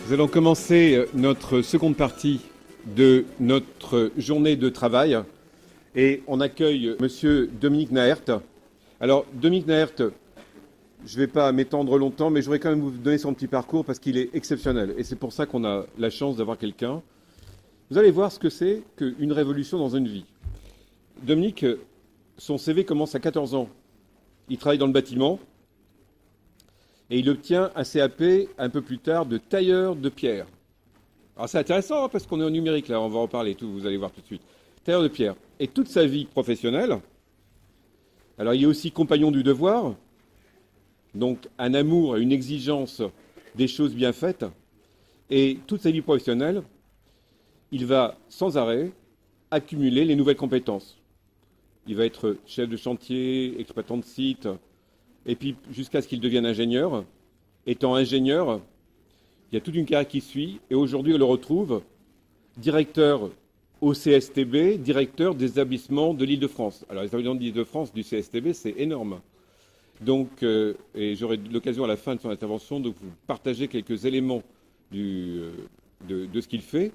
Nous allons commencer notre seconde partie de notre journée de travail et on accueille Monsieur Dominique Naert. Alors Dominique Naert, je ne vais pas m'étendre longtemps, mais je voudrais quand même vous donner son petit parcours parce qu'il est exceptionnel et c'est pour ça qu'on a la chance d'avoir quelqu'un. Vous allez voir ce que c'est qu'une révolution dans une vie. Dominique, son CV commence à 14 ans. Il travaille dans le bâtiment et il obtient un CAP un peu plus tard de tailleur de pierre. Alors c'est intéressant hein, parce qu'on est en numérique là, on va en parler, tout, vous allez voir tout de suite. Tailleur de pierre. Et toute sa vie professionnelle, alors il est aussi compagnon du devoir, donc un amour et une exigence des choses bien faites, et toute sa vie professionnelle, il va sans arrêt accumuler les nouvelles compétences. Il va être chef de chantier, exploitant de site, et puis jusqu'à ce qu'il devienne ingénieur. Étant ingénieur, il y a toute une carrière qui suit, et aujourd'hui on le retrouve directeur au CSTB, directeur des établissements de l'Île-de-France. Alors les établissements de l'Île-de-France du CSTB, c'est énorme. Donc, et j'aurai l'occasion à la fin de son intervention de vous partager quelques éléments de ce qu'il fait.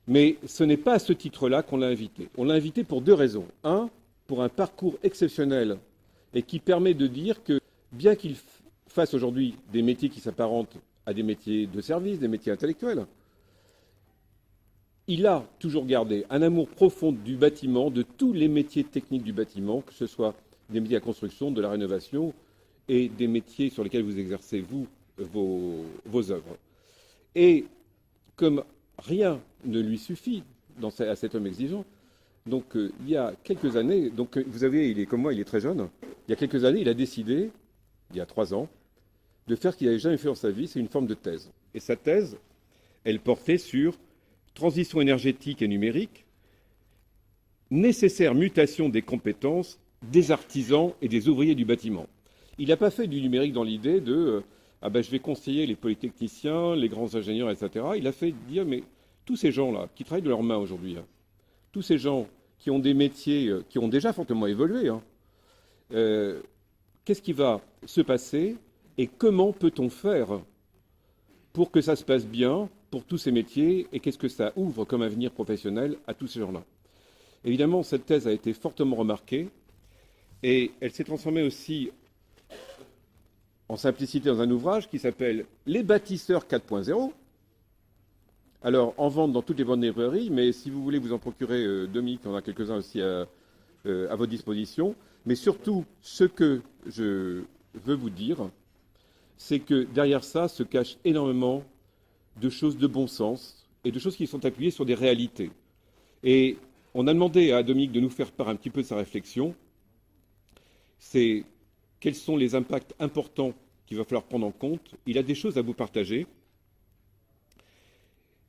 Mais ce n'est pas à ce titre-là qu'on l'a invité. On l'a invité pour deux raisons. Un, pour un parcours exceptionnel et qui permet de dire que bien qu'il fasse aujourd'hui des métiers qui s'apparentent à des métiers de service, des métiers intellectuels, il a toujours gardé un amour profond du bâtiment, de tous les métiers techniques du bâtiment, que ce soit des métiers à construction, de la rénovation et des métiers sur lesquels vous exercez, vous, vos œuvres. Et comme rien ne lui suffit à cet homme exigeant, donc il y a quelques années, donc vous savez, il est comme moi, il est très jeune, il y a quelques années, il a décidé, il y a 3 ans, de faire ce qu'il n'avait jamais fait dans sa vie, c'est une forme de thèse. Et sa thèse, elle portait sur transition énergétique et numérique, nécessaire mutation des compétences des artisans et des ouvriers du bâtiment. Il n'a pas fait du numérique dans l'idée de je vais conseiller les polytechniciens, les grands ingénieurs, etc. Il a fait dire mais tous ces gens-là qui travaillent de leurs mains aujourd'hui, hein, tous ces gens qui ont des métiers qui ont déjà fortement évolué, hein, qu'est-ce qui va se passer et comment peut-on faire pour que ça se passe bien pour tous ces métiers et qu'est-ce que ça ouvre comme avenir professionnel à tous ces gens-là. Évidemment, cette thèse a été fortement remarquée et elle s'est transformée aussi en simplicité dans un ouvrage qui s'appelle Les bâtisseurs 4.0. Alors, en vente dans toutes les bonnes librairies, mais si vous voulez vous en procurer, Dominique, on a quelques-uns aussi à votre disposition. Mais surtout, ce que je veux vous dire, c'est que derrière ça se cache énormément de choses de bon sens et de choses qui sont appuyées sur des réalités. Et on a demandé à Dominique de nous faire part un petit peu de sa réflexion. C'est quels sont les impacts importants qu'il va falloir prendre en compte. Il a des choses à vous partager.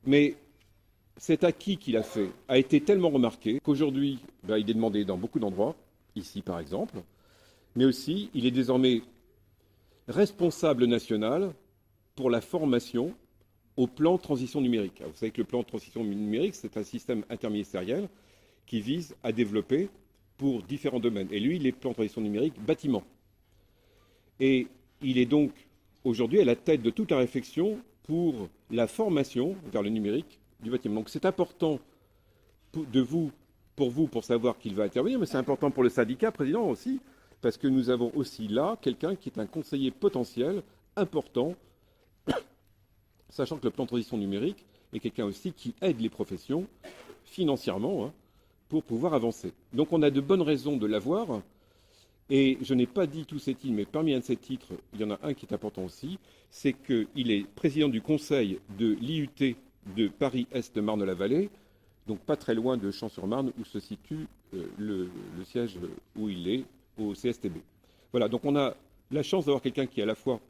Mais cet acquis qu'il a fait a été tellement remarqué qu'aujourd'hui, il est demandé dans beaucoup d'endroits, ici par exemple, mais aussi il est désormais responsable national pour la formation au plan transition numérique. Alors, vous savez que le plan de transition numérique, c'est un système interministériel qui vise à développer pour différents domaines. Et lui, il est plan de transition numérique bâtiment. Et il est donc aujourd'hui à la tête de toute la réflexion pour la formation vers le numérique du bâtiment. Donc c'est important pour vous, pour savoir qu'il va intervenir, mais c'est important pour le syndicat président aussi, parce que nous avons aussi là quelqu'un qui est un conseiller potentiel important, sachant que le plan de transition numérique est quelqu'un aussi qui aide les professions financièrement hein, pour pouvoir avancer. Donc on a de bonnes raisons de l'avoir. Et je n'ai pas dit tous ces titres, mais parmi un de ces titres, il y en a un qui est important aussi, c'est qu'il est président du conseil de l'IUT de Paris-Est Marne-la-Vallée, donc pas très loin de Champs-sur-Marne, où se situe le siège où il est, au CSTB. Voilà, donc on a la chance d'avoir quelqu'un qui a à la fois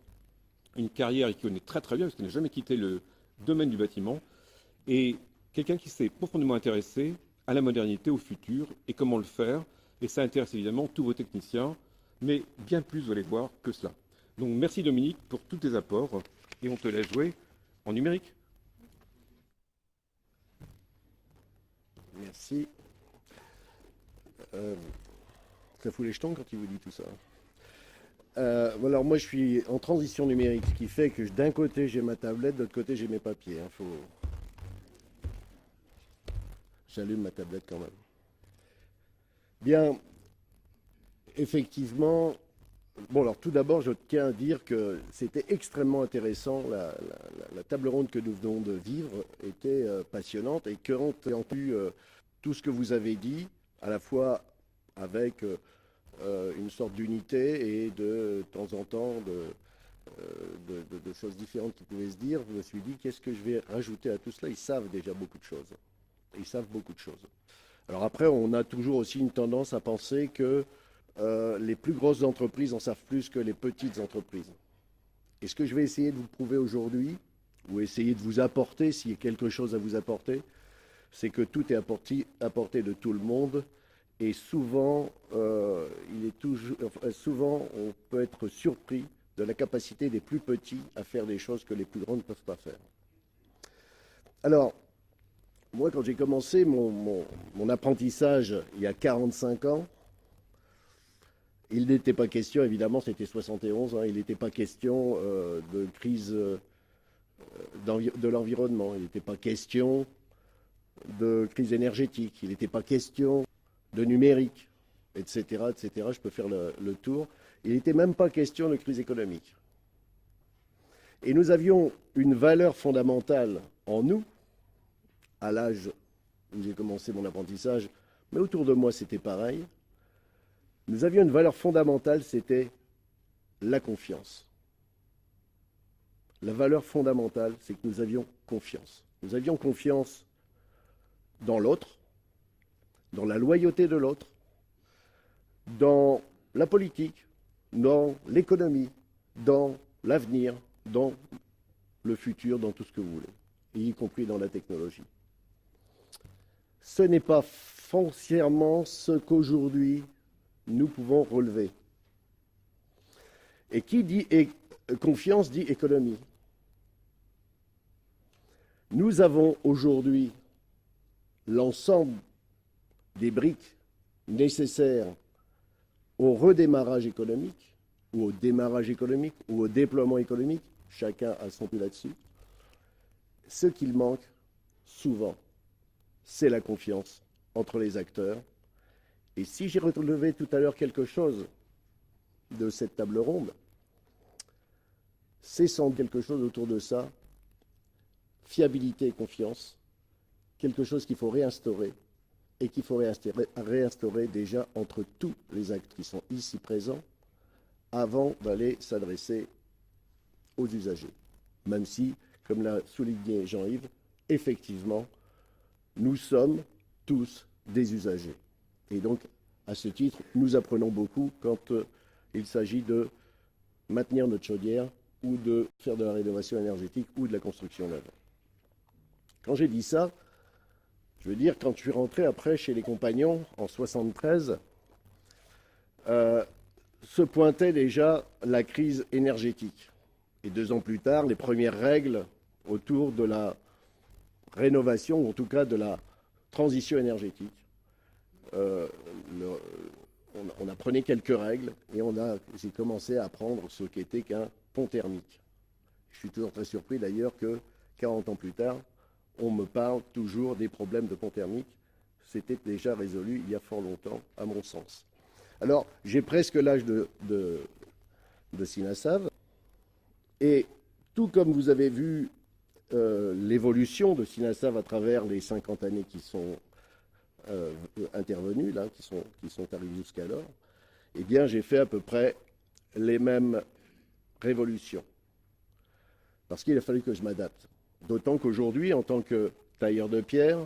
une carrière et qui connaît très très bien, parce qu'il n'a jamais quitté le domaine du bâtiment, et quelqu'un qui s'est profondément intéressé à la modernité, au futur, et comment le faire. Et ça intéresse évidemment tous vos techniciens, mais bien plus, vous allez voir, que cela. Donc merci Dominique pour tous tes apports, et on te laisse jouer en numérique. Merci. Ça fout les jetons quand il vous dit tout ça. Alors moi, je suis en transition numérique, ce qui fait que d'un côté, j'ai ma tablette, de l'autre côté, j'ai mes papiers. J'allume ma tablette quand même. Bien, effectivement, bon, alors tout d'abord, je tiens à dire que c'était extrêmement intéressant. La table ronde que nous venons de vivre était passionnante, et quand ayant entendu tout ce que vous avez dit, à la fois avec une sorte d'unité et de temps en temps de choses différentes qui pouvaient se dire, je me suis dit, qu'est-ce que je vais rajouter à tout cela? Ils savent déjà beaucoup de choses. Ils savent beaucoup de choses. Alors après, on a toujours aussi une tendance à penser que les plus grosses entreprises en savent plus que les petites entreprises. Et ce que je vais essayer de vous prouver aujourd'hui, ou essayer de vous apporter, s'il y a quelque chose à vous apporter, c'est que tout est à portée de tout le monde. Et souvent, souvent, on peut être surpris de la capacité des plus petits à faire des choses que les plus grands ne peuvent pas faire. Alors, moi, quand j'ai commencé mon apprentissage il y a 45 ans, il n'était pas question, évidemment, c'était 71, il n'était pas question de crise de l'environnement, il n'était pas question de crise énergétique, il n'était pas question de numérique, etc., etc. Je peux faire le tour. Il n'était même pas question de crise économique. Et nous avions une valeur fondamentale en nous, à l'âge où j'ai commencé mon apprentissage, mais autour de moi c'était pareil. Nous avions une valeur fondamentale, c'était la confiance. La valeur fondamentale, c'est que nous avions confiance. Nous avions confiance dans l'autre, dans la loyauté de l'autre, dans la politique, dans l'économie, dans l'avenir, dans le futur, dans tout ce que vous voulez, y compris dans la technologie. Ce n'est pas foncièrement ce qu'aujourd'hui nous pouvons relever. Et qui dit confiance dit économie. Nous avons aujourd'hui l'ensemble des briques nécessaires au redémarrage économique, ou au démarrage économique, ou au déploiement économique, chacun a son peu là-dessus. Ce qu'il manque, souvent, c'est la confiance entre les acteurs. Et si j'ai relevé tout à l'heure quelque chose de cette table ronde, c'est sans quelque chose autour de ça, fiabilité et confiance, quelque chose qu'il faut réinstaurer, et qu'il faut réinstaurer déjà entre tous les acteurs qui sont ici présents avant d'aller s'adresser aux usagers. Même si, comme l'a souligné Jean-Yves, effectivement, nous sommes tous des usagers. Et donc, à ce titre, nous apprenons beaucoup quand il s'agit de maintenir notre chaudière ou de faire de la rénovation énergétique ou de la construction neuve. Quand j'ai dit ça, je veux dire, quand je suis rentré après chez les Compagnons en 73, se pointait déjà la crise énergétique. Et 2 ans plus tard, les premières règles autour de la rénovation, ou en tout cas de la transition énergétique. On apprenait quelques règles et j'ai commencé à apprendre ce qu'était qu'un pont thermique. Je suis toujours très surpris d'ailleurs que 40 ans plus tard, on me parle toujours des problèmes de pont thermique. C'était déjà résolu il y a fort longtemps, à mon sens. Alors, j'ai presque l'âge de Sinasav. Et tout comme vous avez vu l'évolution de Sinasav à travers les 50 années qui sont intervenues, là, qui sont arrivées jusqu'alors, eh bien, j'ai fait à peu près les mêmes révolutions. Parce qu'il a fallu que je m'adapte. D'autant qu'aujourd'hui, en tant que tailleur de pierre,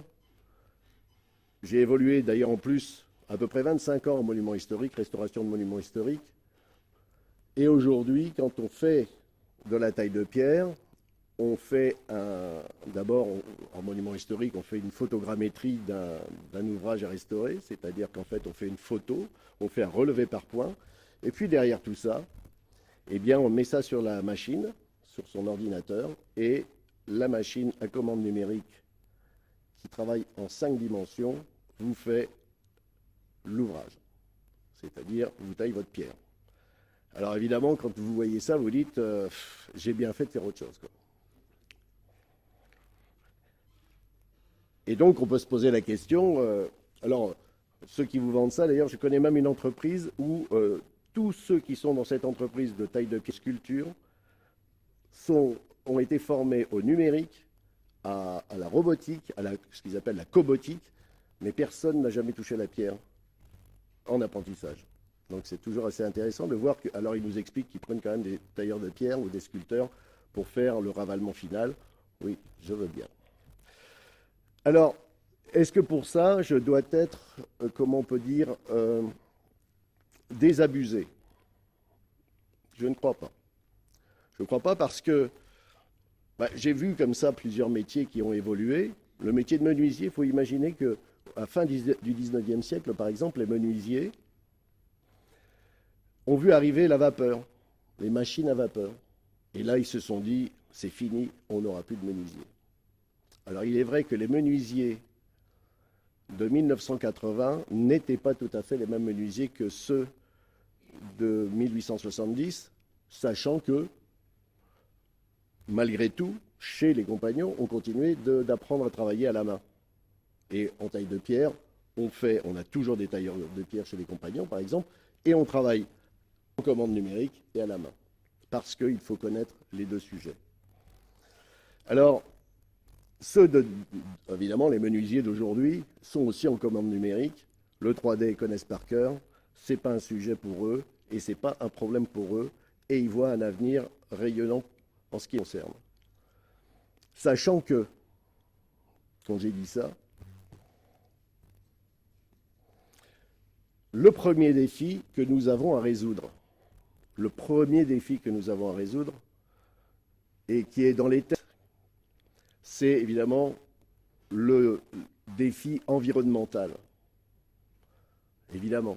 j'ai évolué d'ailleurs en plus à peu près 25 ans en monuments historiques, restauration de monuments historiques. Et aujourd'hui, quand on fait de la taille de pierre, on fait d'abord, en monument historique, on fait une photogrammétrie d'un ouvrage à restaurer, c'est-à-dire qu'en fait, on fait une photo, on fait un relevé par point, et puis derrière tout ça, eh bien, on met ça sur la machine, sur son ordinateur, et la machine à commande numérique qui travaille en 5 dimensions vous fait l'ouvrage, c'est-à-dire vous taille votre pierre. Alors évidemment, quand vous voyez ça, vous dites j'ai bien fait de faire autre chose, quoi. Et donc, on peut se poser la question. Alors, ceux qui vous vendent ça, d'ailleurs, je connais même une entreprise où tous ceux qui sont dans cette entreprise de taille de sculpture ont été formés au numérique, à la robotique, ce qu'ils appellent la cobotique, mais personne n'a jamais touché la pierre en apprentissage. Donc c'est toujours assez intéressant de voir que, alors ils nous expliquent qu'ils prennent quand même des tailleurs de pierre ou des sculpteurs pour faire le ravalement final. Oui, je veux bien. Alors, est-ce que pour ça, je dois être, comment on peut dire, désabusé? Je ne crois pas. Je ne crois pas parce que j'ai vu comme ça plusieurs métiers qui ont évolué. Le métier de menuisier, il faut imaginer qu'à la fin du 19e siècle, par exemple, les menuisiers ont vu arriver la vapeur, les machines à vapeur. Et là, ils se sont dit, c'est fini, on n'aura plus de menuisiers. Alors, il est vrai que les menuisiers de 1980 n'étaient pas tout à fait les mêmes menuisiers que ceux de 1870, sachant que, malgré tout, chez les compagnons, on continuait d'apprendre à travailler à la main. Et en taille de pierre, on a toujours des tailleurs de pierre chez les compagnons, par exemple, et on travaille en commande numérique et à la main, parce qu'il faut connaître les deux sujets. Alors, évidemment, les menuisiers d'aujourd'hui sont aussi en commande numérique. Le 3D, ils connaissent par cœur. Ce n'est pas un sujet pour eux et ce n'est pas un problème pour eux. Et ils voient un avenir rayonnant en ce qui concerne. Sachant que, quand j'ai dit ça, le premier défi que nous avons à résoudre, et qui est dans les têtes, c'est évidemment le défi environnemental. Évidemment.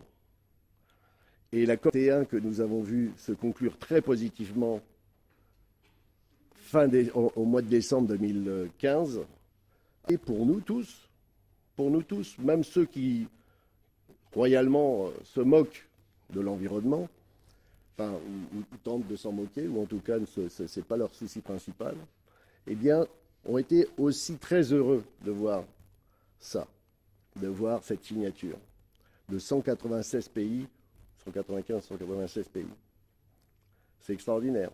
Et la COP21 que nous avons vu se conclure très positivement au mois de décembre 2015, et pour nous tous, même ceux qui royalement se moquent de l'environnement, enfin, ou tentent de s'en moquer, ou en tout cas, ce n'est pas leur souci principal, eh bien, ont été aussi très heureux de voir ça, de voir cette signature de 196 pays, 195, 196 pays. C'est extraordinaire.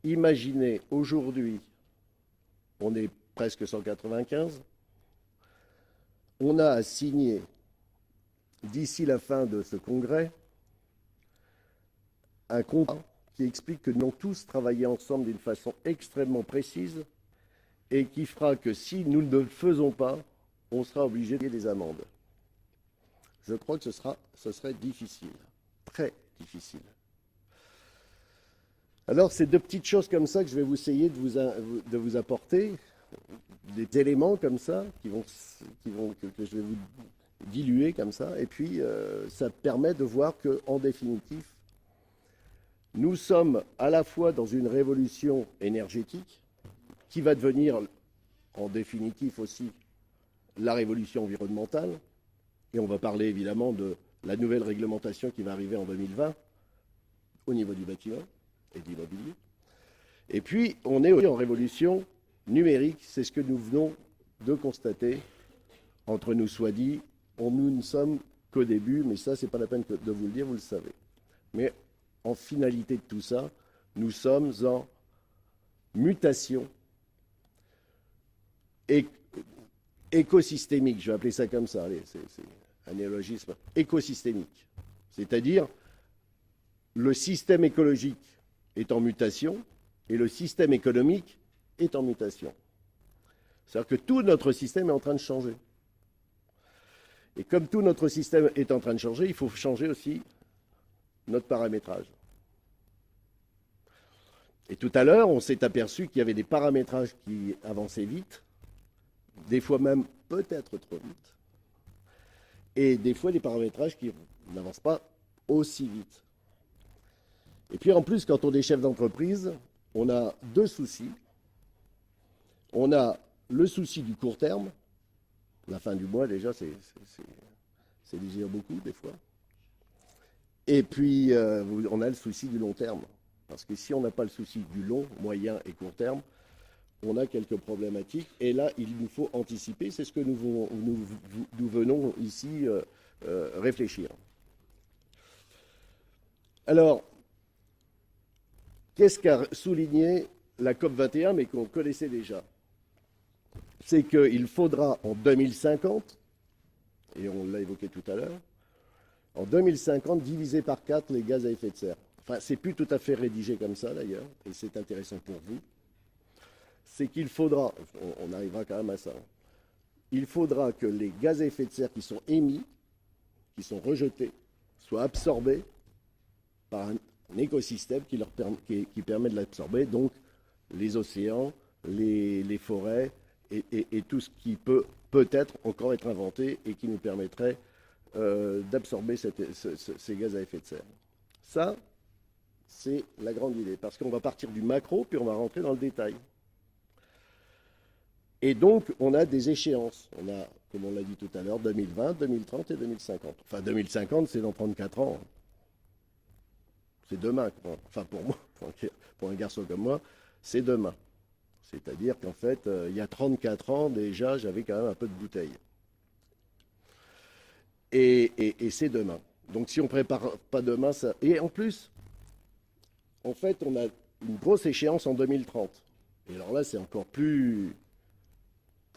Imaginez, aujourd'hui, on est presque 195, on a à signer, d'ici la fin de ce congrès, un contrat qui explique que nous allons tous travailler ensemble d'une façon extrêmement précise et qui fera que si nous ne le faisons pas, on sera obligé de payer des amendes. Je crois que ce serait difficile, très difficile. Alors, c'est deux petites choses comme ça que je vais vous essayer de vous apporter, des éléments comme ça que je vais vous diluer comme ça, et puis ça permet de voir qu'en définitive, nous sommes à la fois dans une révolution énergétique qui va devenir en définitive aussi la révolution environnementale, et on va parler évidemment de la nouvelle réglementation qui va arriver en 2020 au niveau du bâtiment et de l'immobilier. Et puis, on est aussi en révolution numérique, c'est ce que nous venons de constater. Entre nous soit dit, nous ne sommes qu'au début, mais ça, c'est pas la peine de vous le dire, vous le savez. Mais en finalité de tout ça, nous sommes en mutation écosystémique, je vais appeler ça comme ça, allez, c'est un néologisme, écosystémique. C'est-à-dire, le système écologique est en mutation et le système économique est en mutation. C'est-à-dire que tout notre système est en train de changer. Et comme tout notre système est en train de changer, il faut changer aussi notre paramétrage. Et tout à l'heure, on s'est aperçu qu'il y avait des paramétrages qui avançaient vite, des fois même peut-être trop vite, et des fois des paramétrages qui n'avancent pas aussi vite. Et puis en plus, quand on est chef d'entreprise, on a deux soucis. On a le souci du court terme, la fin du mois déjà, c'est désir beaucoup des fois. Et puis, on a le souci du long terme. Parce que si on n'a pas le souci du long, moyen et court terme, on a quelques problématiques. Et là, il nous faut anticiper. C'est ce que nous venons ici réfléchir. Alors, qu'est-ce qu'a souligné la COP21, mais qu'on connaissait déjà? C'est qu'il faudra en 2050, et on l'a évoqué tout à l'heure, en 2050, diviser par 4 les gaz à effet de serre. Enfin, c'est plus tout à fait rédigé comme ça d'ailleurs, et c'est intéressant pour vous. C'est qu'il faudra, on arrivera quand même à ça, il faudra que les gaz à effet de serre qui sont émis, qui sont rejetés, soient absorbés par un écosystème qui permet de l'absorber, donc les océans, les forêts et tout ce qui peut peut-être encore être inventé et qui nous permettrait d'absorber ces gaz à effet de serre. Ça, c'est la grande idée, parce qu'on va partir du macro, puis on va rentrer dans le détail. Et donc, on a des échéances. On a, comme on l'a dit tout à l'heure, 2020, 2030 et 2050. Enfin, 2050, c'est dans 34 ans. C'est demain. Enfin, pour moi, pour un garçon comme moi, c'est demain. C'est-à-dire qu'en fait, il y a 34 ans, déjà, j'avais quand même un peu de bouteille. Et c'est demain. Donc, si on ne prépare pas demain, ça... Et en plus, en fait, on a une grosse échéance en 2030. Et alors là, c'est encore plus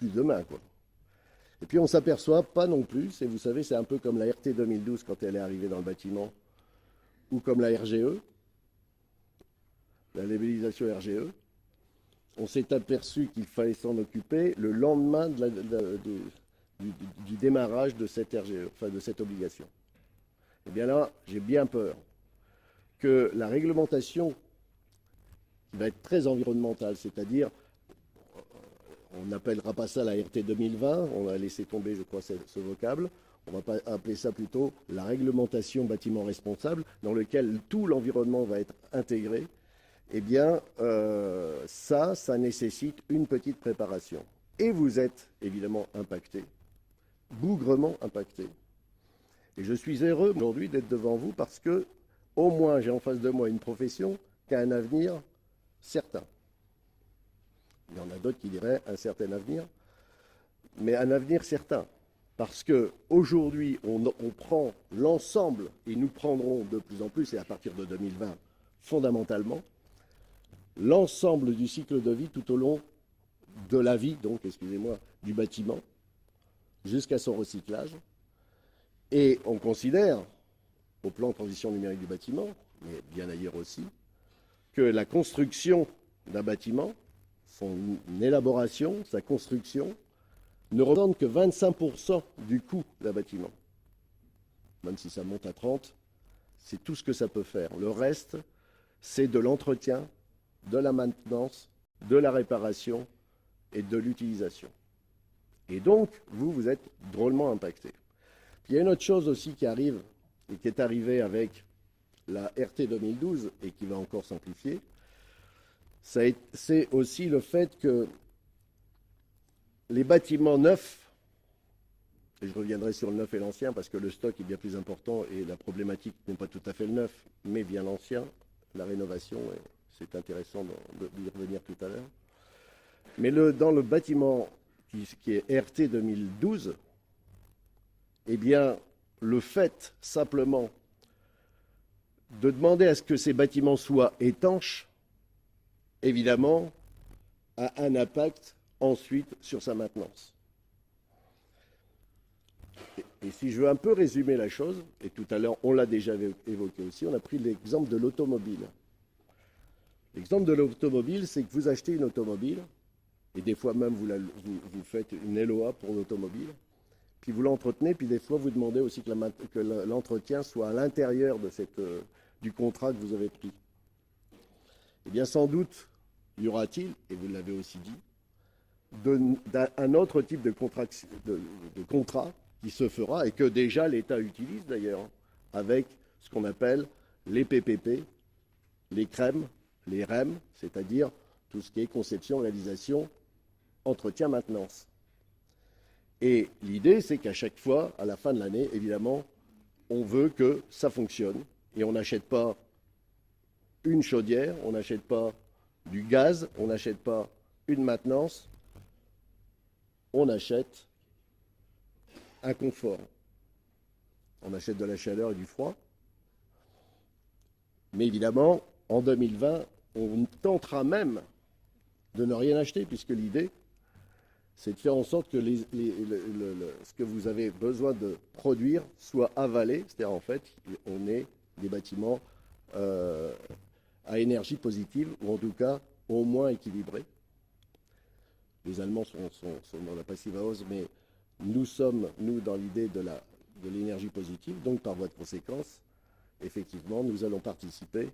demain, quoi. Et puis, on ne s'aperçoit pas non plus, et vous savez, c'est un peu comme la RT 2012 quand elle est arrivée dans le bâtiment, ou comme la RGE, la labellisation RGE. On s'est aperçu qu'il fallait s'en occuper le lendemain du démarrage de cette RGE, enfin de cette obligation. Eh bien là, j'ai bien peur que la réglementation qui va être très environnementale, c'est-à-dire, on n'appellera pas ça la RT 2020, on va laisser tomber, je crois, ce vocable, on va pas appeler ça plutôt la réglementation bâtiment responsable, dans lequel tout l'environnement va être intégré. Eh bien, ça nécessite une petite préparation. Et vous êtes évidemment impacté, bougrement impacté. Et je suis heureux aujourd'hui d'être devant vous parce que, au moins, j'ai en face de moi une profession qui a un avenir certain. Il y en a d'autres qui diraient un certain avenir, mais un avenir certain. Parce qu'aujourd'hui, on prend l'ensemble, et nous prendrons de plus en plus, et à partir de 2020, fondamentalement, l'ensemble du cycle de vie tout au long de la vie, donc, excusez-moi, du bâtiment, jusqu'à son recyclage. Et on considère, au plan de transition numérique du bâtiment, mais bien ailleurs aussi, que la construction d'un bâtiment, son élaboration, sa construction, ne représente que 25% du coût d'un bâtiment. Même si ça monte à 30%, c'est tout ce que ça peut faire. Le reste, c'est de l'entretien, de la maintenance, de la réparation et de l'utilisation. Et donc, vous êtes drôlement impacté. Puis il y a une autre chose aussi qui arrive, et qui est arrivée avec la RT 2012, et qui va encore s'amplifier, c'est aussi le fait que les bâtiments neufs, et je reviendrai sur le neuf et l'ancien, parce que le stock est bien plus important, et la problématique n'est pas tout à fait le neuf, mais bien l'ancien, la rénovation, et c'est intéressant d'y revenir tout à l'heure. Mais dans le bâtiment qui est RT 2012, eh bien, le fait simplement de demander à ce que ces bâtiments soient étanches, évidemment, a un impact ensuite sur sa maintenance. Et si je veux un peu résumer la chose, et tout à l'heure on l'a déjà évoqué aussi, on a pris l'exemple de l'automobile. L'exemple de l'automobile, c'est que vous achetez une automobile, et des fois même vous faites une LOA pour l'automobile, puis vous l'entretenez, puis des fois vous demandez aussi que l'entretien soit à l'intérieur du contrat que vous avez pris. Eh bien sans doute y aura-t-il, et vous l'avez aussi dit, un autre type de contrat qui se fera et que déjà l'État utilise d'ailleurs avec ce qu'on appelle les PPP, les CREM, les REM, c'est-à-dire tout ce qui est conception, réalisation, entretien, maintenance. Et l'idée, c'est qu'à chaque fois, à la fin de l'année, évidemment, on veut que ça fonctionne Et on n'achète pas une chaudière, on n'achète pas du gaz, on n'achète pas une maintenance, on achète un confort. On achète de la chaleur et du froid. Mais évidemment, en 2020, on tentera même de ne rien acheter, puisque l'idée, c'est de faire en sorte que ce que vous avez besoin de produire soit avalé. C'est-à-dire, en fait, on ait des bâtiments à énergie positive, ou en tout cas au moins équilibrés. Les Allemands sont dans la passive house, mais nous sommes, nous, dans l'idée de l'énergie positive. Donc, par voie de conséquence, effectivement, nous allons participer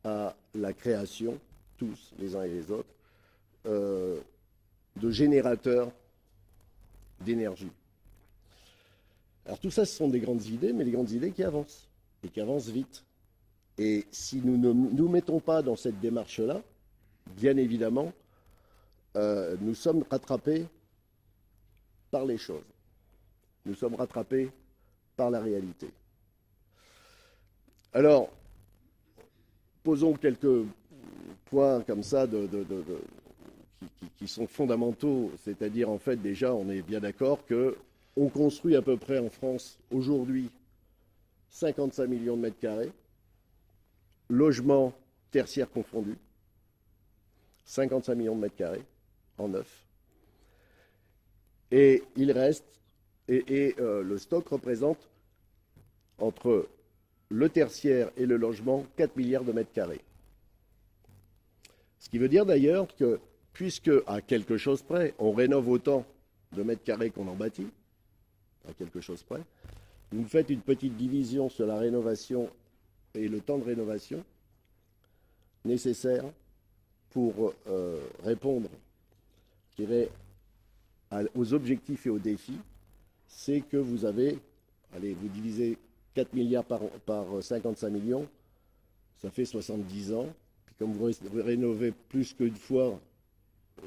à la création, tous, les uns et les autres, de générateurs d'énergie. Alors tout ça, ce sont des grandes idées, mais des grandes idées qui avancent, et qui avancent vite. Et si nous ne nous mettons pas dans cette démarche-là, bien évidemment, nous sommes rattrapés par les choses. Nous sommes rattrapés par la réalité. Alors, posons quelques points comme ça qui sont fondamentaux, c'est-à-dire en fait déjà on est bien d'accord qu'on construit à peu près en France aujourd'hui 55 millions de mètres carrés, logements tertiaires confondus, 55 millions de mètres carrés en neuf, et il reste, le stock représente entre le tertiaire et le logement 4 milliards de mètres carrés. Ce qui veut dire d'ailleurs que, puisque à quelque chose près, on rénove autant de mètres carrés qu'on en bâtit, à quelque chose près, vous faites une petite division sur la rénovation et le temps de rénovation nécessaire pour répondre, je dirais, aux objectifs et aux défis, c'est que vous avez, allez, vous divisez 4 milliards par 55 millions, ça fait 70 ans. Puis comme vous rénovez plus qu'une fois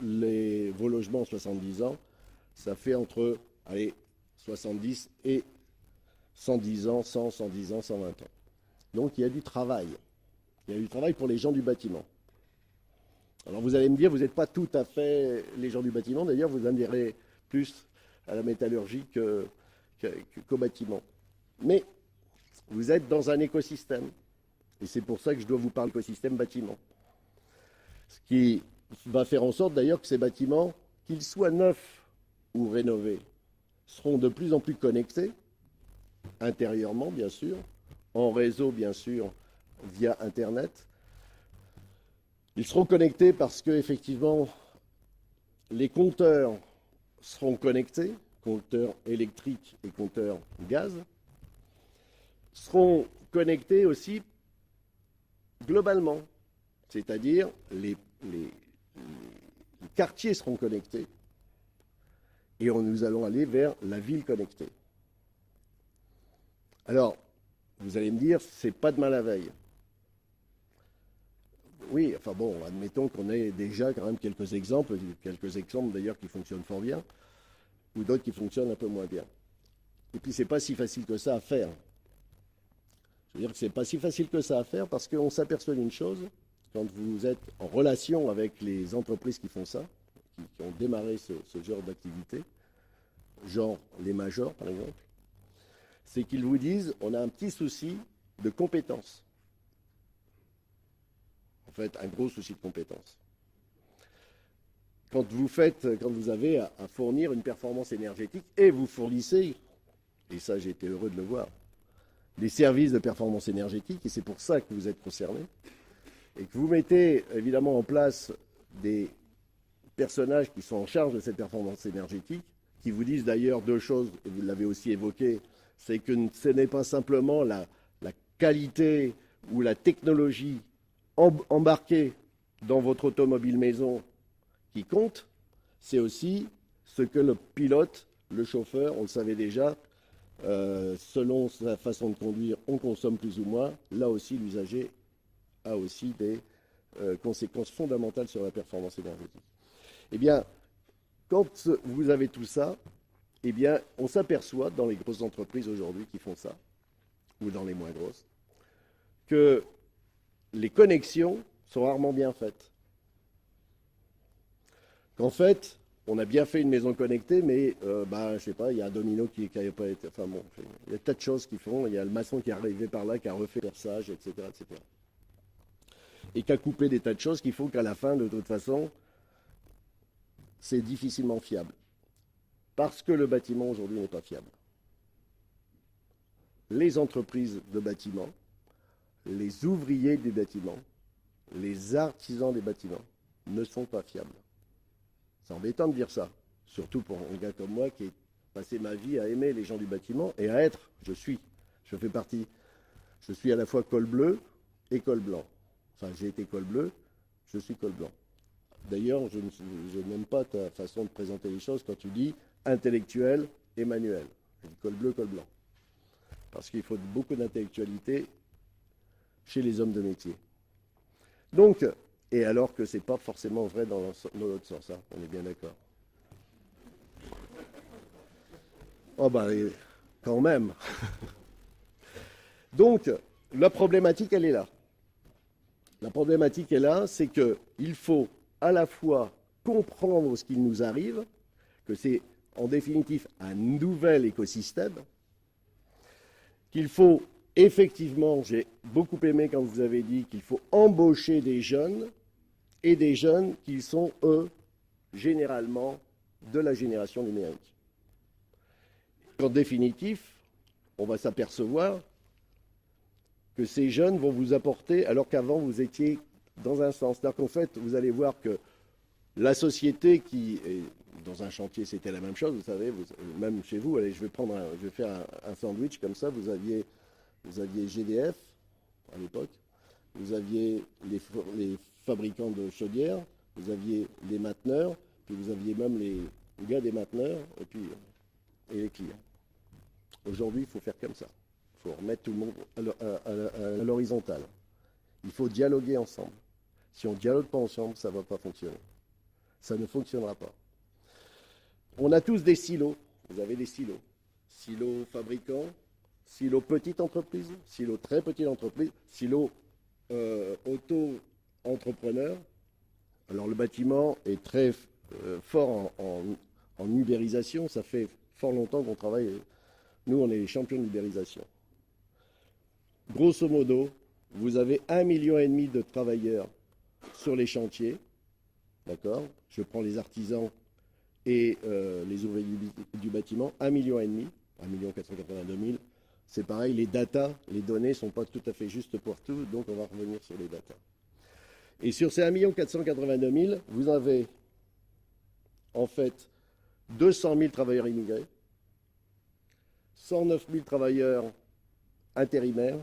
vos logements en 70 ans, ça fait entre 70 et 110 ans, 100, 110 ans, 120 ans. Donc il y a du travail. Il y a du travail pour les gens du bâtiment. Alors vous allez me dire, vous n'êtes pas tout à fait les gens du bâtiment, d'ailleurs vous adhérez plus à la métallurgie qu'au bâtiment. Mais vous êtes dans un écosystème. Et c'est pour ça que je dois vous parler d'écosystème bâtiment. Ce qui va faire en sorte d'ailleurs que ces bâtiments, qu'ils soient neufs ou rénovés, seront de plus en plus connectés, intérieurement bien sûr, en réseau bien sûr, via Internet. Ils seront connectés parce que effectivement, les compteurs seront connectés, compteurs électriques et compteurs gaz, seront connectés aussi globalement, c'est-à-dire les quartiers seront connectés et nous allons aller vers la ville connectée. Alors, vous allez me dire, c'est pas demain la veille. Oui, enfin bon, admettons qu'on ait déjà quand même quelques exemples d'ailleurs qui fonctionnent fort bien, ou d'autres qui fonctionnent un peu moins bien. Et puis c'est pas si facile que ça à faire. Je veux dire que c'est pas si facile que ça à faire parce qu'on s'aperçoit d'une chose, quand vous êtes en relation avec les entreprises qui font ça, qui ont démarré ce genre d'activité, genre les majors par exemple, c'est qu'ils vous disent on a un petit souci de compétence. En fait, un gros souci de compétence. Quand vous avez à fournir une performance énergétique et vous fournissez, et ça j'ai été heureux de le voir, des services de performance énergétique, et c'est pour ça que vous êtes concernés, et que vous mettez évidemment en place des personnages qui sont en charge de cette performance énergétique, qui vous disent d'ailleurs deux choses, et vous l'avez aussi évoqué, c'est que ce n'est pas simplement la qualité ou la technologie embarquée dans votre automobile maison qui compte, c'est aussi ce que le pilote, le chauffeur, on le savait déjà, selon sa façon de conduire, on consomme plus ou moins. Là aussi, l'usager a aussi des conséquences fondamentales sur la performance énergétique. Eh bien, quand vous avez tout ça, eh bien, on s'aperçoit dans les grosses entreprises aujourd'hui qui font ça, ou dans les moins grosses, que les connexions sont rarement bien faites. Qu'en fait, on a bien fait une maison connectée, mais je sais pas, il y a un domino qui n'avait pas été. Enfin bon, il y a tas de choses qui font. Il y a le maçon qui est arrivé par là, qui a refait le perçage, etc., etc. Et qui a coupé des tas de choses qui font qu'à la fin, de toute façon, c'est difficilement fiable. Parce que le bâtiment aujourd'hui n'est pas fiable. Les entreprises de bâtiment, les ouvriers du bâtiment, les artisans des bâtiments ne sont pas fiables. C'est embêtant de dire ça, surtout pour un gars comme moi qui ai passé ma vie à aimer les gens du bâtiment et à être, je suis à la fois col bleu et col blanc. Enfin, j'ai été col bleu, je suis col blanc. D'ailleurs, je n'aime pas ta façon de présenter les choses quand tu dis intellectuel et manuel. Je dis col bleu, col blanc. Parce qu'il faut beaucoup d'intellectualité chez les hommes de métier. Donc, et alors que ce n'est pas forcément vrai dans l'autre sens, hein, on est bien d'accord. Oh quand même. Donc, la problématique, elle est là. La problématique est là, c'est qu'il faut à la fois comprendre ce qui nous arrive, que c'est en définitive un nouvel écosystème, qu'il faut effectivement, j'ai beaucoup aimé quand vous avez dit qu'il faut embaucher des jeunes, et des jeunes qui sont, eux, généralement, de la génération numérique. En définitif, on va s'apercevoir que ces jeunes vont vous apporter, alors qu'avant vous étiez dans un sens. C'est-à-dire qu'en fait, vous allez voir que la société qui est dans un chantier, c'était la même chose, vous savez, même chez vous, allez, je vais faire un sandwich comme ça, vous aviez GDF à l'époque, vous aviez les fabricants de chaudières, vous aviez les mainteneurs, puis vous aviez même les gars des mainteneurs, et les clients. Aujourd'hui, il faut faire comme ça. Il faut remettre tout le monde à l'horizontale. Il faut dialoguer ensemble. Si on ne dialogue pas ensemble, ça ne va pas fonctionner. Ça ne fonctionnera pas. On a tous des silos. Vous avez des silos. Silos fabricants, silos petite entreprise, silos très petite entreprise, silos auto-entrepreneurs. Alors le bâtiment est très fort en ubérisation. Ça fait fort longtemps qu'on travaille. Nous, on est les champions de l'ubérisation. Grosso modo, vous avez 1,5 million de travailleurs sur les chantiers. D'accord ? Je prends les artisans et les ouvriers du bâtiment. 1,5 million, 1,482 000. C'est pareil, les datas, les données ne sont pas tout à fait justes pour tout, donc on va revenir sur les datas. Et sur ces 1,482 000, vous avez en fait 200 000 travailleurs immigrés, 109 000 travailleurs intérimaires.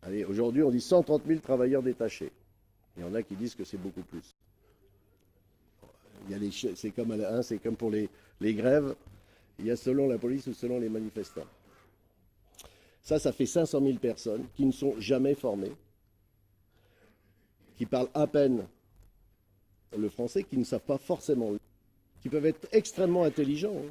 Allez, aujourd'hui, on dit 130 000 travailleurs détachés. Il y en a qui disent que c'est beaucoup plus. C'est comme pour les grèves, il y a selon la police ou selon les manifestants. Ça fait 500 000 personnes qui ne sont jamais formées, qui parlent à peine le français, qui ne savent pas forcément, qui peuvent être extrêmement intelligents,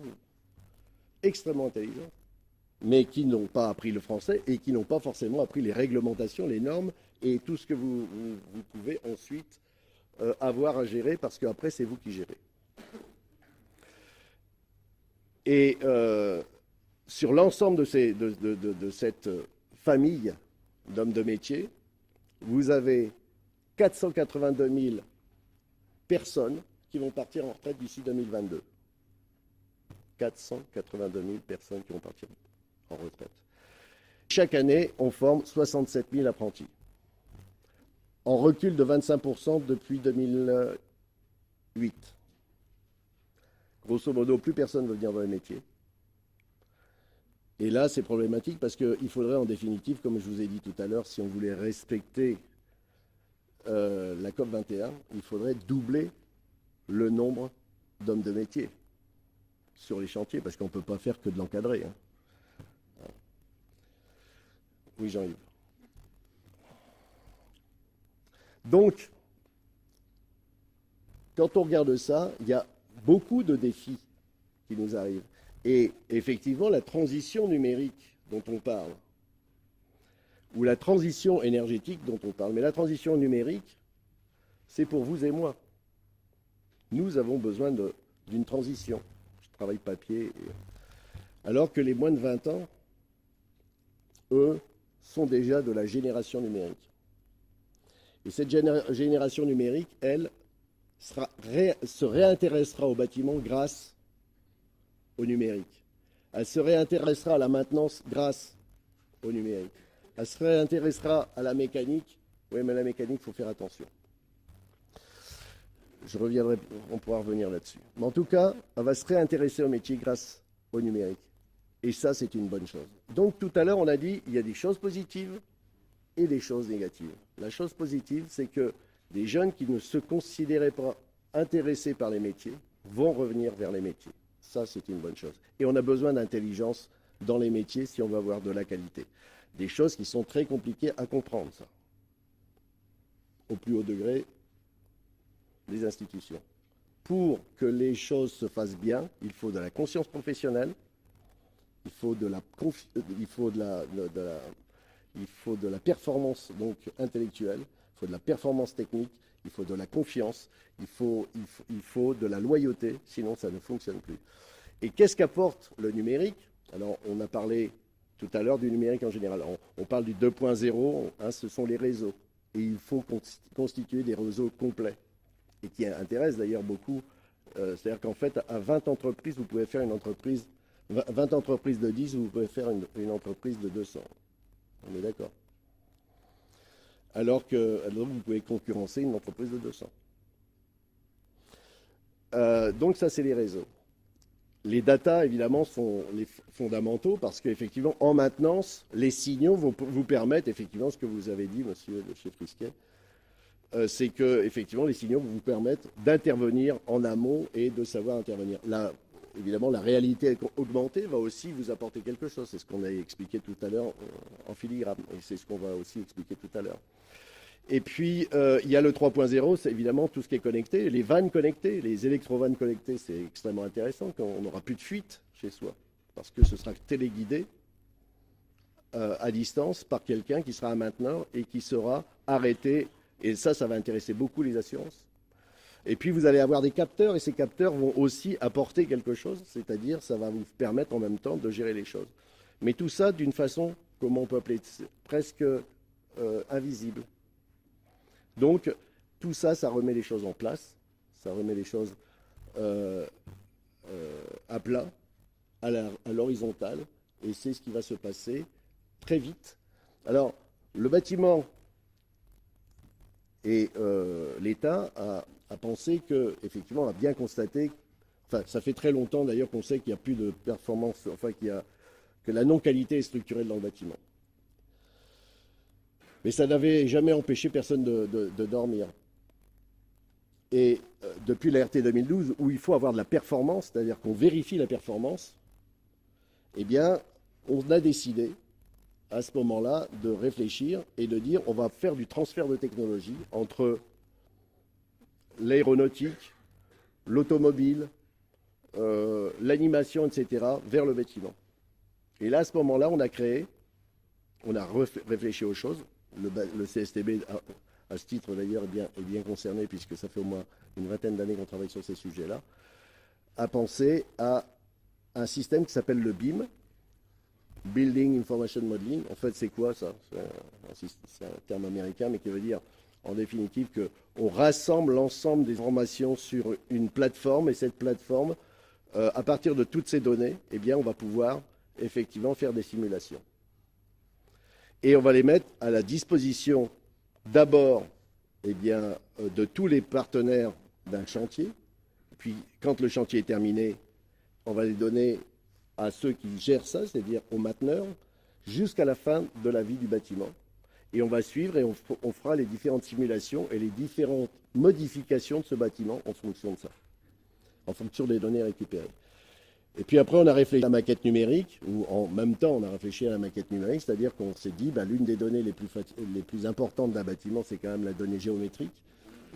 mais qui n'ont pas appris le français et qui n'ont pas forcément appris les réglementations, les normes et tout ce que vous pouvez ensuite avoir à gérer, parce qu'après, c'est vous qui gérez. Et sur l'ensemble de cette famille d'hommes de métier, vous avez 482 000 personnes qui vont partir en retraite d'ici 2022. 482 000 personnes qui vont partir en retraite. Chaque année, on forme 67 000 apprentis. En recul de 25% depuis 2008. Grosso modo, plus personne ne veut venir dans le métier. Et là, c'est problématique parce qu'il faudrait en définitive, comme je vous ai dit tout à l'heure, si on voulait respecter la COP21, il faudrait doubler le nombre d'hommes de métier sur les chantiers, parce qu'on ne peut pas faire que de l'encadrer. Hein. Oui, Jean-Yves. Donc, quand on regarde ça, il y a beaucoup de défis qui nous arrivent. Et effectivement, la transition numérique dont on parle, ou la transition énergétique dont on parle. Mais la transition numérique, c'est pour vous et moi. Nous avons besoin d'une transition. Je travaille papier. Alors que les moins de 20 ans, eux, sont déjà de la génération numérique. Et cette génération numérique, elle, se réintéressera au bâtiment grâce au numérique. Elle se réintéressera à la maintenance grâce au numérique. Elle se réintéressera à la mécanique. Oui, mais la mécanique, il faut faire attention. Je reviendrai, on pourra revenir là-dessus. Mais en tout cas, elle va se réintéresser au métier grâce au numérique. Et ça, c'est une bonne chose. Donc, tout à l'heure, on a dit il y a des choses positives et des choses négatives. La chose positive, c'est que des jeunes qui ne se considéraient pas intéressés par les métiers vont revenir vers les métiers. Ça, c'est une bonne chose. Et on a besoin d'intelligence dans les métiers si on veut avoir de la qualité. Des choses qui sont très compliquées à comprendre, ça. Au plus haut degré des institutions. Pour que les choses se fassent bien, il faut de la conscience professionnelle, il faut de la performance donc intellectuelle, il faut de la performance technique, il faut de la confiance, il faut de la loyauté, sinon ça ne fonctionne plus. Et qu'est-ce qu'apporte le numérique? Alors, on a parlé tout à l'heure du numérique en général. On parle du 2.0, hein, ce sont les réseaux. Et il faut constituer des réseaux complets. Et qui intéressent d'ailleurs beaucoup. C'est-à-dire qu'en fait, à 20 entreprises, vous pouvez faire une entreprise, 20 entreprises de 10, vous pouvez faire une entreprise de 200. On est d'accord? Alors que vous pouvez concurrencer une entreprise de 200. Donc ça, c'est les réseaux. Les datas, évidemment, sont les fondamentaux parce qu'effectivement, en maintenance, les signaux vont vous permettre, effectivement, ce que vous avez dit, monsieur le chef Risquet, c'est que, effectivement, les signaux vous permettent d'intervenir en amont et de savoir intervenir. Là, évidemment, la réalité augmentée va aussi vous apporter quelque chose. C'est ce qu'on a expliqué tout à l'heure en filigrane. Et c'est ce qu'on va aussi expliquer tout à l'heure. Et puis, il y a le 3.0, c'est évidemment tout ce qui est connecté. Les vannes connectées, les électrovannes connectées, c'est extrêmement intéressant quand on n'aura plus de fuite chez soi. Parce que ce sera téléguidé à distance par quelqu'un qui sera un mainteneur et qui sera arrêté. Et ça va intéresser beaucoup les assurances. Et puis, vous allez avoir des capteurs et ces capteurs vont aussi apporter quelque chose. C'est-à-dire, ça va vous permettre en même temps de gérer les choses. Mais tout ça d'une façon, comment on peut appeler, presque invisible. Donc, tout ça, ça remet les choses en place, ça remet les choses à plat, à l'horizontale, et c'est ce qui va se passer très vite. Alors, le bâtiment et l'État a pensé que, effectivement, a bien constaté, enfin, ça fait très longtemps d'ailleurs qu'on sait qu'il n'y a plus de performance, enfin, que la non-qualité est structurelle dans le bâtiment. Mais ça n'avait jamais empêché personne de dormir. Et depuis la RT 2012, où il faut avoir de la performance, c'est-à-dire qu'on vérifie la performance, eh bien, on a décidé, à ce moment-là, de réfléchir et de dire on va faire du transfert de technologie entre l'aéronautique, l'automobile, l'animation, etc., vers le bâtiment. Et là, à ce moment-là, on a réfléchi aux choses. Le CSTB, à ce titre d'ailleurs, est bien concerné, puisque ça fait au moins une vingtaine d'années qu'on travaille sur ces sujets-là, a pensé à un système qui s'appelle le BIM, Building Information Modeling. En fait, c'est quoi ça? C'est un terme américain, mais qui veut dire, en définitive, qu'on rassemble l'ensemble des informations sur une plateforme, et cette plateforme, à partir de toutes ces données, eh bien, on va pouvoir effectivement faire des simulations. Et on va les mettre à la disposition d'abord de tous les partenaires d'un chantier. Puis quand le chantier est terminé, on va les donner à ceux qui gèrent ça, c'est-à-dire aux mainteneurs, jusqu'à la fin de la vie du bâtiment. Et on va suivre et on fera les différentes simulations et les différentes modifications de ce bâtiment en fonction de ça, en fonction des données récupérées. Et puis après, on a réfléchi à la maquette numérique, ou en même temps, on a réfléchi à la maquette numérique, c'est-à-dire qu'on s'est dit, l'une des données les plus importantes d'un bâtiment, c'est quand même la donnée géométrique.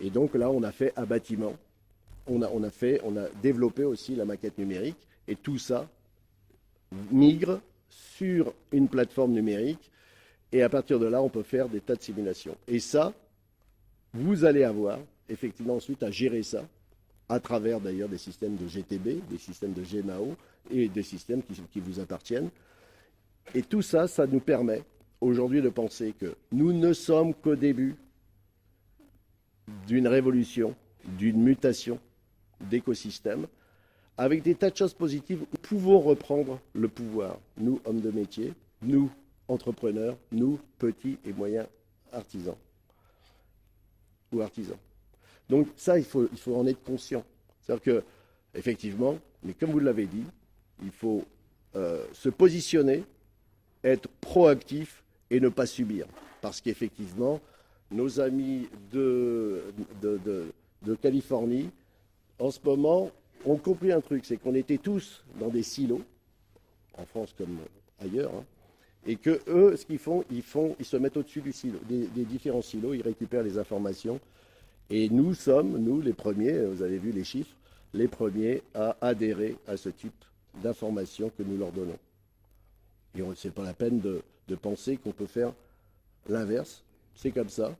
Et donc là, on a fait un bâtiment, on a développé aussi la maquette numérique, et tout ça migre sur une plateforme numérique, Et à partir de là, on peut faire des tas de simulations. Et ça, vous allez avoir effectivement ensuite à gérer ça, à travers d'ailleurs des systèmes de GTB, des systèmes de GMAO et des systèmes qui vous appartiennent. Et tout ça, ça nous permet aujourd'hui de penser que nous ne sommes qu'au début d'une révolution, d'une mutation d'écosystèmes, avec des tas de choses positives. Nous pouvons reprendre le pouvoir, nous, hommes de métier, nous, entrepreneurs, nous, petits et moyens artisans ou artisans. Donc ça, il faut en être conscient. C'est-à-dire que, effectivement, mais comme vous l'avez dit, il faut se positionner, être proactif et ne pas subir. Parce qu'effectivement, nos amis de Californie, en ce moment, ont compris un truc, c'est qu'on était tous dans des silos, en France comme ailleurs, hein, et que eux, ce qu'ils font, ils se mettent au-dessus du silo, des différents silos, ils récupèrent les informations. Et nous sommes, nous, les premiers, vous avez vu les chiffres, les premiers à adhérer à ce type d'informations que nous leur donnons. Et ce n'est pas la peine de penser qu'on peut faire l'inverse. C'est comme ça,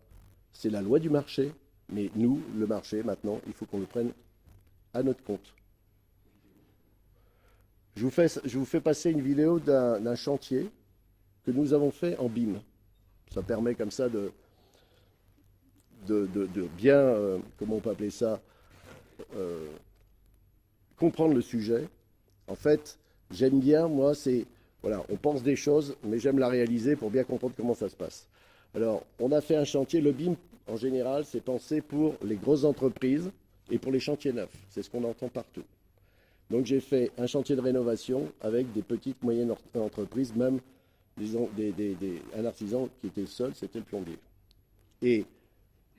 c'est la loi du marché. Mais nous, le marché, maintenant, il faut qu'on le prenne à notre compte. Je vous fais passer une vidéo d'un chantier que nous avons fait en BIM. Ça permet comme ça de bien, comment on peut appeler ça, comprendre le sujet. En fait, j'aime bien, moi, voilà, on pense des choses, mais j'aime la réaliser pour bien comprendre comment ça se passe. Alors, on a fait un chantier, le BIM, en général, c'est pensé pour les grosses entreprises et pour les chantiers neufs. C'est ce qu'on entend partout. Donc, j'ai fait un chantier de rénovation avec des petites, moyennes entreprises, même disons, un artisan qui était seul, c'était le plombier. Et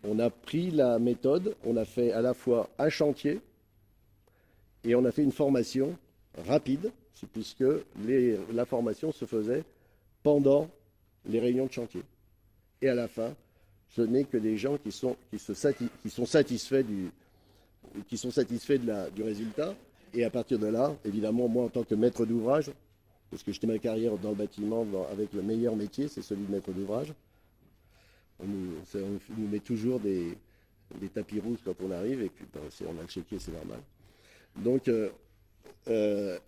on a pris la méthode, on a fait à la fois un chantier et on a fait une formation rapide, puisque la formation se faisait pendant les réunions de chantier. Et à la fin, ce n'est que des gens qui sont satisfaits du résultat. Et à partir de là, évidemment, moi en tant que maître d'ouvrage, parce que j'étais ma carrière dans le bâtiment avec le meilleur métier, c'est celui de maître d'ouvrage. On nous met toujours des tapis rouges quand on arrive, et puis on a le chéquier, c'est normal. Donc,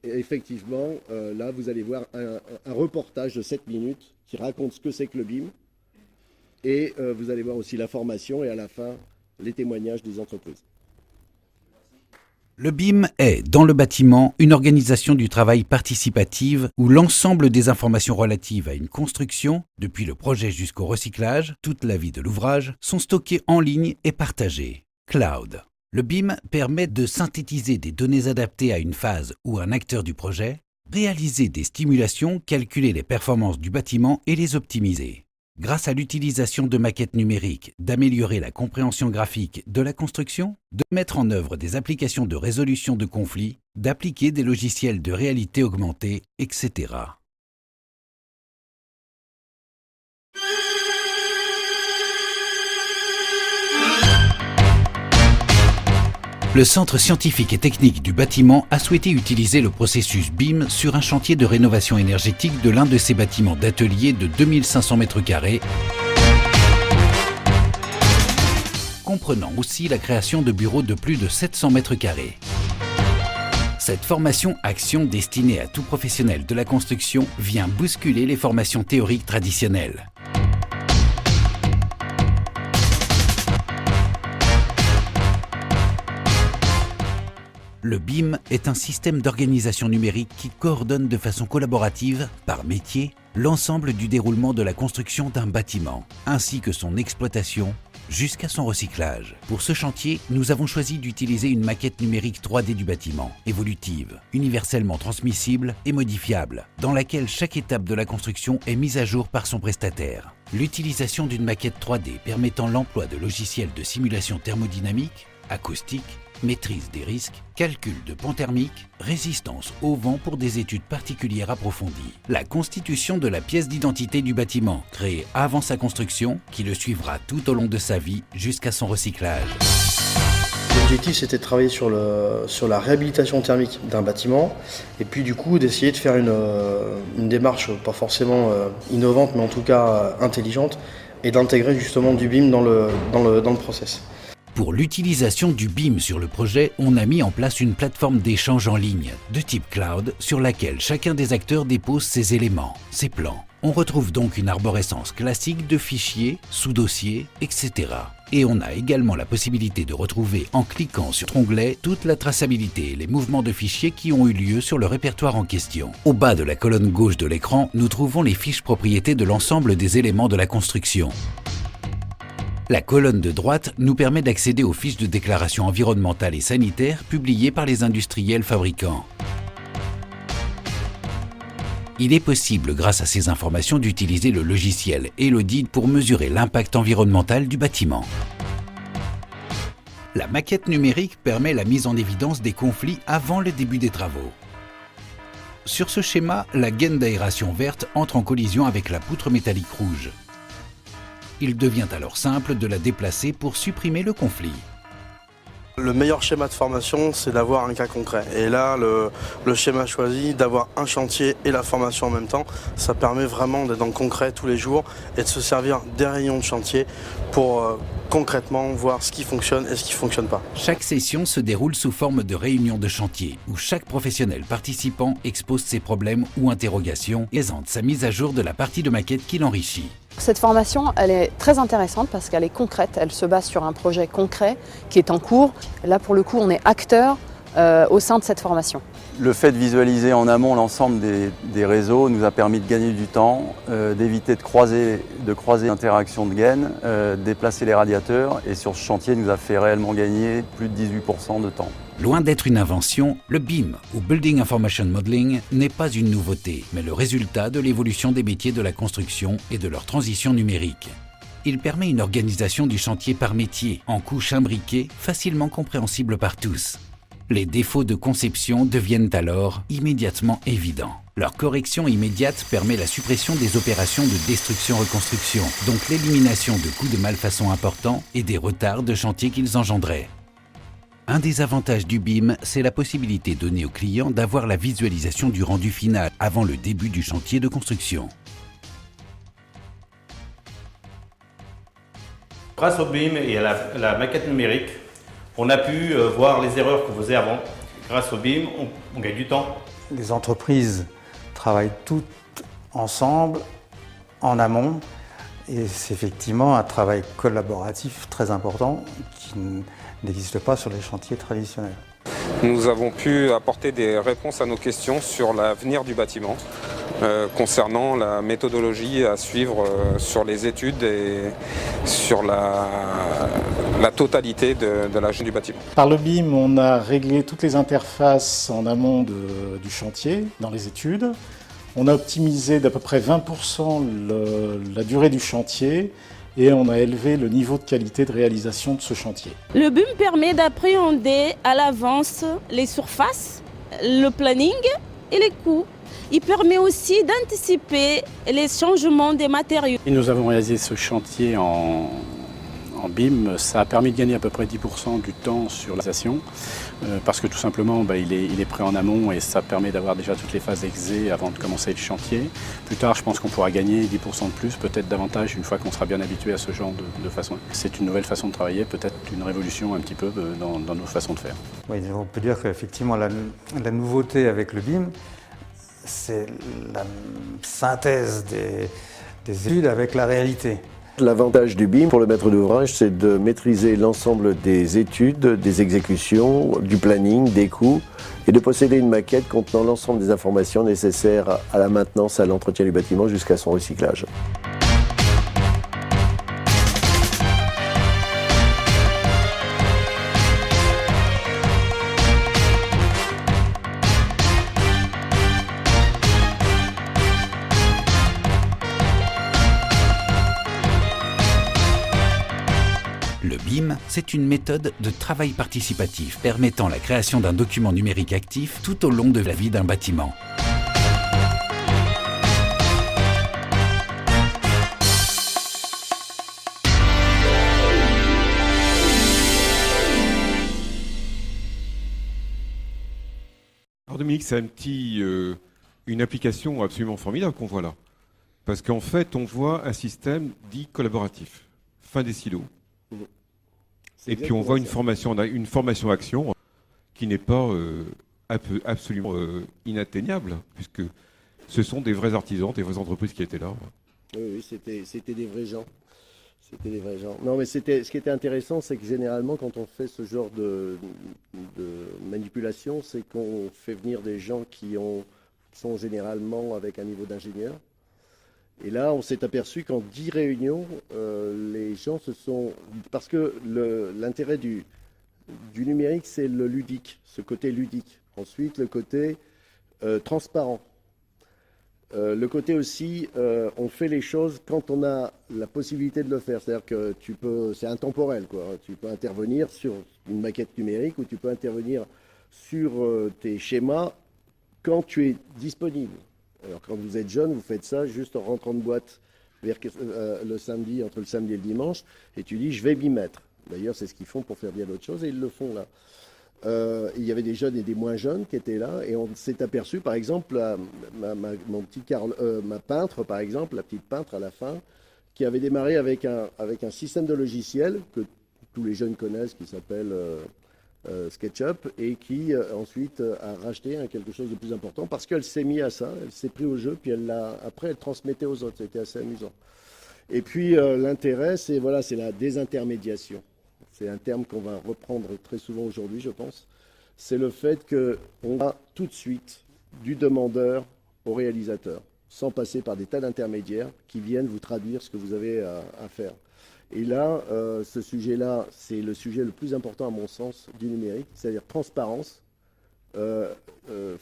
effectivement, là, vous allez voir un reportage de 7 minutes qui raconte ce que c'est que le BIM, et vous allez voir aussi la formation, et à la fin, les témoignages des entreprises. Le BIM est, dans le bâtiment, une organisation du travail participative où l'ensemble des informations relatives à une construction, depuis le projet jusqu'au recyclage, toute la vie de l'ouvrage, sont stockées en ligne et partagées. Cloud. Le BIM permet de synthétiser des données adaptées à une phase ou un acteur du projet, réaliser des stimulations, calculer les performances du bâtiment et les optimiser. Grâce à l'utilisation de maquettes numériques, d'améliorer la compréhension graphique de la construction, de mettre en œuvre des applications de résolution de conflits, d'appliquer des logiciels de réalité augmentée, etc. Le Centre scientifique et technique du bâtiment a souhaité utiliser le processus BIM sur un chantier de rénovation énergétique de l'un de ses bâtiments d'atelier de 2500 m², comprenant aussi la création de bureaux de plus de 700 m². Cette formation action destinée à tout professionnel de la construction vient bousculer les formations théoriques traditionnelles. Le BIM est un système d'organisation numérique qui coordonne de façon collaborative, par métier, l'ensemble du déroulement de la construction d'un bâtiment, ainsi que son exploitation, jusqu'à son recyclage. Pour ce chantier, nous avons choisi d'utiliser une maquette numérique 3D du bâtiment, évolutive, universellement transmissible et modifiable, dans laquelle chaque étape de la construction est mise à jour par son prestataire. L'utilisation d'une maquette 3D permettant l'emploi de logiciels de simulation thermodynamique, acoustique, maîtrise des risques, calcul de pont thermique, résistance au vent pour des études particulières approfondies. La constitution de la pièce d'identité du bâtiment, créée avant sa construction, qui le suivra tout au long de sa vie jusqu'à son recyclage. L'objectif, c'était de travailler sur la réhabilitation thermique d'un bâtiment et puis du coup d'essayer de faire une démarche pas forcément innovante mais en tout cas intelligente et d'intégrer justement du BIM dans le process. Pour l'utilisation du BIM sur le projet, on a mis en place une plateforme d'échange en ligne de type cloud sur laquelle chacun des acteurs dépose ses éléments, ses plans. On retrouve donc une arborescence classique de fichiers, sous-dossiers, etc. Et on a également la possibilité de retrouver en cliquant sur l'onglet toute la traçabilité et les mouvements de fichiers qui ont eu lieu sur le répertoire en question. Au bas de la colonne gauche de l'écran, nous trouvons les fiches propriétés de l'ensemble des éléments de la construction. La colonne de droite nous permet d'accéder aux fiches de déclaration environnementale et sanitaire publiées par les industriels fabricants. Il est possible, grâce à ces informations, d'utiliser le logiciel Elodie pour mesurer l'impact environnemental du bâtiment. La maquette numérique permet la mise en évidence des conflits avant le début des travaux. Sur ce schéma, la gaine d'aération verte entre en collision avec la poutre métallique rouge. Il devient alors simple de la déplacer pour supprimer le conflit. Le meilleur schéma de formation, c'est d'avoir un cas concret. Et là, le schéma choisi, d'avoir un chantier et la formation en même temps, ça permet vraiment d'être dans le concret tous les jours et de se servir des réunions de chantier pour concrètement voir ce qui fonctionne et ce qui ne fonctionne pas. Chaque session se déroule sous forme de réunion de chantier où chaque professionnel participant expose ses problèmes ou interrogations et présente sa mise à jour de la partie de maquette qui l'enrichit. Cette formation, elle est très intéressante parce qu'elle est concrète, elle se base sur un projet concret qui est en cours. Là, pour le coup, on est acteur au sein de cette formation. Le fait de visualiser en amont l'ensemble des réseaux nous a permis de gagner du temps, d'éviter de croiser l'interaction de gaines, déplacer les radiateurs et sur ce chantier nous a fait réellement gagner plus de 18% de temps. Loin d'être une invention, le BIM, ou Building Information Modeling, n'est pas une nouveauté, mais le résultat de l'évolution des métiers de la construction et de leur transition numérique. Il permet une organisation du chantier par métier, en couches imbriquées, facilement compréhensibles par tous. Les défauts de conception deviennent alors immédiatement évidents. Leur correction immédiate permet la suppression des opérations de destruction-reconstruction, donc l'élimination de coûts de malfaçon importants et des retards de chantier qu'ils engendraient. Un des avantages du BIM, c'est la possibilité donnée aux clients d'avoir la visualisation du rendu final avant le début du chantier de construction. Grâce au BIM et à la maquette numérique, on a pu voir les erreurs qu'on faisait avant. Grâce au BIM, on gagne du temps. Les entreprises travaillent toutes ensemble, en amont, et c'est effectivement un travail collaboratif très important qui n'existe pas sur les chantiers traditionnels. Nous avons pu apporter des réponses à nos questions sur l'avenir du bâtiment, concernant la méthodologie à suivre sur les études et sur la totalité de la gestion du bâtiment. Par le BIM, on a réglé toutes les interfaces en amont du chantier, dans les études. On a optimisé d'à peu près 20% la durée du chantier et on a élevé le niveau de qualité de réalisation de ce chantier. Le BIM permet d'appréhender à l'avance les surfaces, le planning et les coûts. Il permet aussi d'anticiper les changements des matériaux. Et nous avons réalisé ce chantier en BIM, ça a permis de gagner à peu près 10% du temps sur la réalisation parce que tout simplement il est prêt en amont et ça permet d'avoir déjà toutes les phases exé avant de commencer le chantier. Plus tard, je pense qu'on pourra gagner 10% de plus, peut-être davantage une fois qu'on sera bien habitué à ce genre de façon. C'est une nouvelle façon de travailler, peut-être une révolution un petit peu dans nos façons de faire. Oui, on peut dire qu'effectivement la nouveauté avec le BIM, c'est la synthèse des études avec la réalité. L'avantage du BIM pour le maître d'ouvrage, c'est de maîtriser l'ensemble des études, des exécutions, du planning, des coûts et de posséder une maquette contenant l'ensemble des informations nécessaires à la maintenance, à l'entretien du bâtiment jusqu'à son recyclage. Le BIM, c'est une méthode de travail participatif permettant la création d'un document numérique actif tout au long de la vie d'un bâtiment. Alors Dominique, c'est une application absolument formidable qu'on voit là. Parce qu'en fait, on voit un système dit collaboratif, fin des silos. Et puis on voit une formation action qui n'est pas absolument inatteignable, puisque ce sont des vrais artisans, des vraies entreprises qui étaient là. Oui, c'était des vrais gens. C'était des vrais gens. Non, mais ce qui était intéressant, c'est que généralement, quand on fait ce genre de manipulation, c'est qu'on fait venir des gens qui sont généralement avec un niveau d'ingénieur. Et là, on s'est aperçu qu'en 10 réunions, les gens se sont... Parce que l'intérêt du numérique, c'est le ludique, ce côté ludique. Ensuite, le côté transparent. Le côté aussi, on fait les choses quand on a la possibilité de le faire. C'est-à-dire que c'est intemporel, quoi. Tu peux intervenir sur une maquette numérique ou tu peux intervenir sur tes schémas quand tu es disponible. Alors quand vous êtes jeune, vous faites ça juste en rentrant de boîte le samedi, entre le samedi et le dimanche, et tu dis je vais m'y mettre. D'ailleurs, c'est ce qu'ils font pour faire bien d'autres choses et ils le font là. Il y avait des jeunes et des moins jeunes qui étaient là et on s'est aperçu, par exemple, ma peintre, par exemple, la petite peintre à la fin, qui avait démarré avec un système de logiciel que tous les jeunes connaissent, qui s'appelle SketchUp, et qui ensuite a racheté quelque chose de plus important parce qu'elle s'est mise à ça, elle s'est pris au jeu, puis après elle transmettait aux autres. C'était assez amusant. Et puis l'intérêt, c'est la désintermédiation. C'est un terme qu'on va reprendre très souvent aujourd'hui, je pense. C'est le fait qu'on va tout de suite du demandeur au réalisateur, sans passer par des tas d'intermédiaires qui viennent vous traduire ce que vous avez à faire. Et là, ce sujet-là, c'est le sujet le plus important à mon sens du numérique, c'est-à-dire transparence,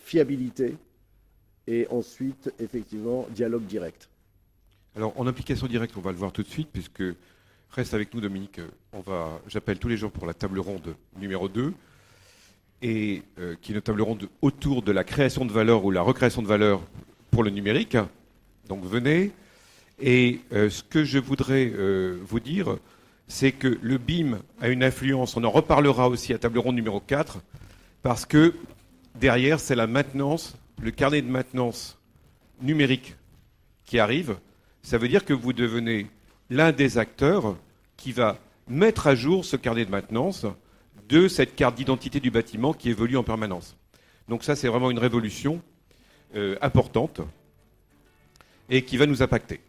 fiabilité et ensuite, effectivement, dialogue direct. Alors, en application directe, on va le voir tout de suite, puisque reste avec nous, Dominique. J'appelle tous les gens pour la table ronde numéro 2, et qui est une table ronde autour de la création de valeur ou la recréation de valeur pour le numérique. Donc, venez. Et ce que je voudrais vous dire, c'est que le BIM a une influence, on en reparlera aussi à table ronde numéro 4, parce que derrière, c'est la maintenance, le carnet de maintenance numérique qui arrive. Ça veut dire que vous devenez l'un des acteurs qui va mettre à jour ce carnet de maintenance de cette carte d'identité du bâtiment qui évolue en permanence. Donc ça, c'est vraiment une révolution importante et qui va nous impacter.